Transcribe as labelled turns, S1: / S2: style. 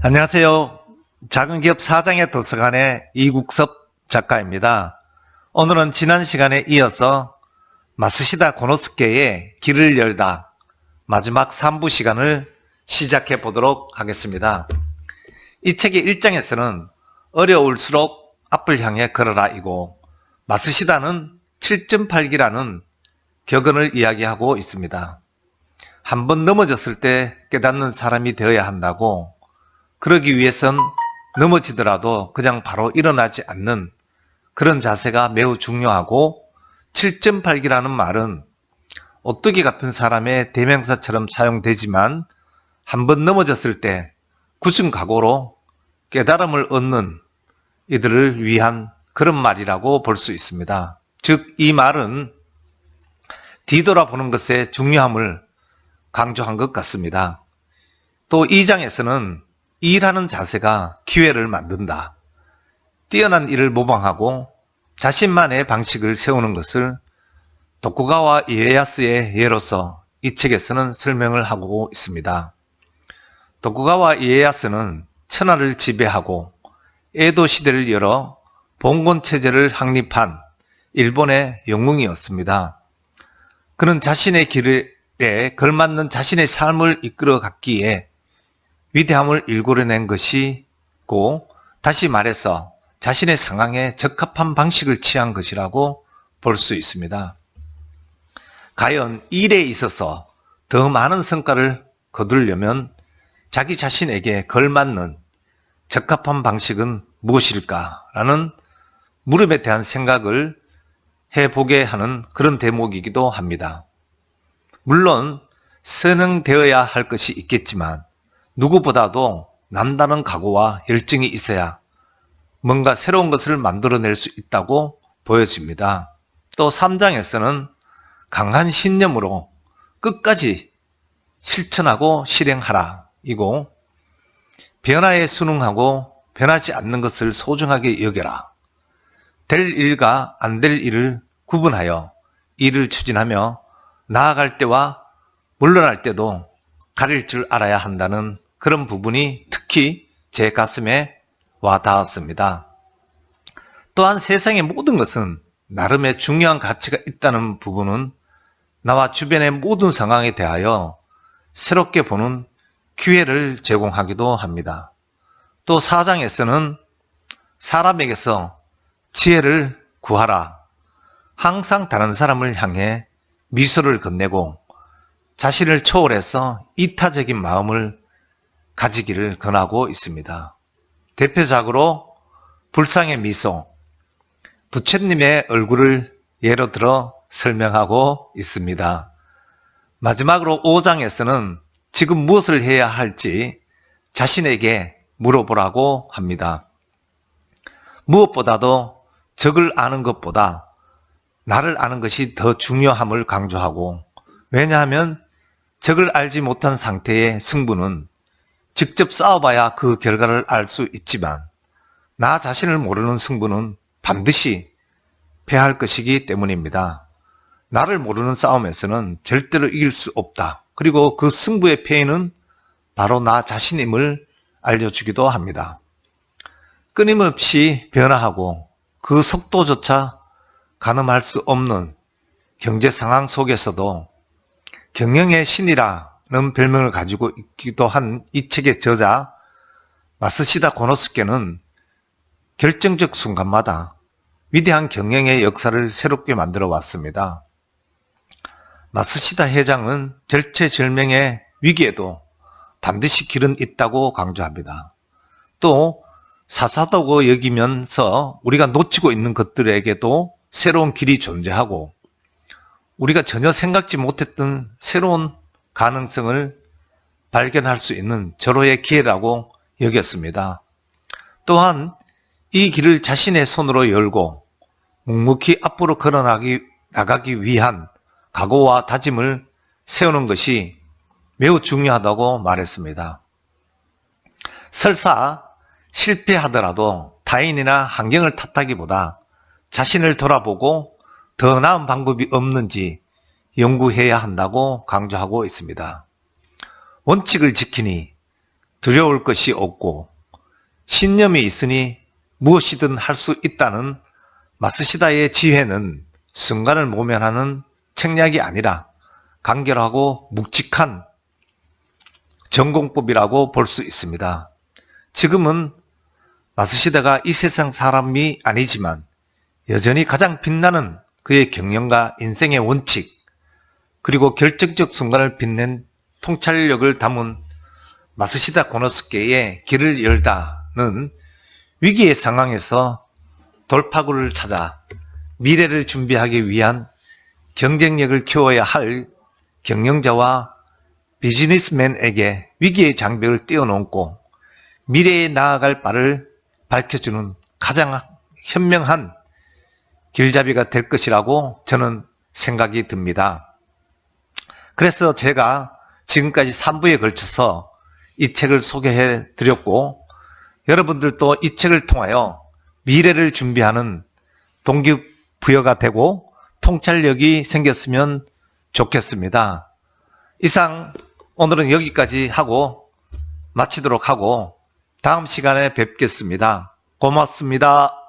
S1: 안녕하세요. 작은기업 사장의 도서관의 이국섭 작가입니다. 오늘은 지난 시간에 이어서 마쓰시다 고노스케의 길을 열다 마지막 3부 시간을 시작해 보도록 하겠습니다. 이 책의 1장에서는 어려울수록 앞을 향해 걸어라 이고 마쓰시다는 7.8기라는 격언을 이야기하고 있습니다. 한번 넘어졌을 때 깨닫는 사람이 되어야 한다고, 그러기 위해선 넘어지더라도 그냥 바로 일어나지 않는 그런 자세가 매우 중요하고, 7.8기라는 말은 오뚜기 같은 사람의 대명사처럼 사용되지만 한번 넘어졌을 때 굳은 각오로 깨달음을 얻는 이들을 위한 그런 말이라고 볼 수 있습니다. 즉, 이 말은 뒤돌아보는 것의 중요함을 강조한 것 같습니다. 또 2장에서는 일하는 자세가 기회를 만든다, 뛰어난 일을 모방하고 자신만의 방식을 세우는 것을 도쿠가와 이에야스의 예로서 이 책에서는 설명을 하고 있습니다. 도쿠가와 이에야스는 천하를 지배하고 에도 시대를 열어 봉건 체제를 확립한 일본의 영웅이었습니다. 그는 자신의 길에 걸맞는 자신의 삶을 이끌어 갔기에 위대함을 일구려낸 것이고, 다시 말해서 자신의 상황에 적합한 방식을 취한 것이라고 볼 수 있습니다. 과연 일에 있어서 더 많은 성과를 거두려면 자기 자신에게 걸맞는 적합한 방식은 무엇일까라는 물음에 대한 생각을 해보게 하는 그런 대목이기도 합니다. 물론 선행되어야 할 것이 있겠지만 누구보다도 남다른 각오와 열정이 있어야 뭔가 새로운 것을 만들어낼 수 있다고 보여집니다. 또 3장에서는 강한 신념으로 끝까지 실천하고 실행하라 이고, 변화에 순응하고 변하지 않는 것을 소중하게 여겨라, 될 일과 안 될 일을 구분하여 일을 추진하며 나아갈 때와 물러날 때도 가릴 줄 알아야 한다는 그런 부분이 특히 제 가슴에 와 닿았습니다. 또한 세상의 모든 것은 나름의 중요한 가치가 있다는 부분은 나와 주변의 모든 상황에 대하여 새롭게 보는 기회를 제공하기도 합니다. 또 4장에서는 사람에게서 지혜를 구하라, 항상 다른 사람을 향해 미소를 건네고 자신을 초월해서 이타적인 마음을 가지기를 권하고 있습니다. 대표적으로 불상의 미소, 부처님의 얼굴을 예로 들어 설명하고 있습니다. 마지막으로 5장에서는 지금 무엇을 해야 할지 자신에게 물어보라고 합니다. 무엇보다도 적을 아는 것보다 나를 아는 것이 더 중요함을 강조하고, 왜냐하면 적을 알지 못한 상태의 승부는 직접 싸워봐야 그 결과를 알 수 있지만 나 자신을 모르는 승부는 반드시 패할 것이기 때문입니다. 나를 모르는 싸움에서는 절대로 이길 수 없다. 그리고 그 승부의 패인은 바로 나 자신임을 알려주기도 합니다. 끊임없이 변화하고 그 속도조차 가늠할 수 없는 경제 상황 속에서도 경영의 신이라는 별명을 가지고 있기도 한 이 책의 저자 마쓰시다 고노스케는 결정적 순간마다 위대한 경영의 역사를 새롭게 만들어 왔습니다. 마쓰시다 회장은 절체절명의 위기에도 반드시 길은 있다고 강조합니다. 또 사사다고 여기면서 우리가 놓치고 있는 것들에게도 새로운 길이 존재하고 우리가 전혀 생각지 못했던 새로운 가능성을 발견할 수 있는 절호의 기회라고 여겼습니다. 또한 이 길을 자신의 손으로 열고 묵묵히 앞으로 걸어나가기 위한 각오와 다짐을 세우는 것이 매우 중요하다고 말했습니다. 설사 실패하더라도 타인이나 환경을 탓하기보다 자신을 돌아보고 더 나은 방법이 없는지 연구해야 한다고 강조하고 있습니다. 원칙을 지키니 두려울 것이 없고 신념이 있으니 무엇이든 할 수 있다는 마스시다의 지혜는 순간을 모면하는 책략이 아니라 간결하고 묵직한 전공법이라고 볼 수 있습니다. 지금은 마스시다가 이 세상 사람이 아니지만 여전히 가장 빛나는 그의 경영과 인생의 원칙, 그리고 결정적 순간을 빛낸 통찰력을 담은 마스시다 고노스케의 길을 열다는 위기의 상황에서 돌파구를 찾아 미래를 준비하기 위한 경쟁력을 키워야 할 경영자와 비즈니스맨에게 위기의 장벽을 띄워놓고 미래에 나아갈 바를 밝혀주는 가장 현명한 길잡이가 될 것이라고 저는 생각이 듭니다. 그래서 제가 지금까지 3부에 걸쳐서 이 책을 소개해 드렸고, 여러분들도 이 책을 통하여 미래를 준비하는 동기부여가 되고 통찰력이 생겼으면 좋겠습니다. 이상 오늘은 여기까지 하고 마치도록 하고 다음 시간에 뵙겠습니다. 고맙습니다.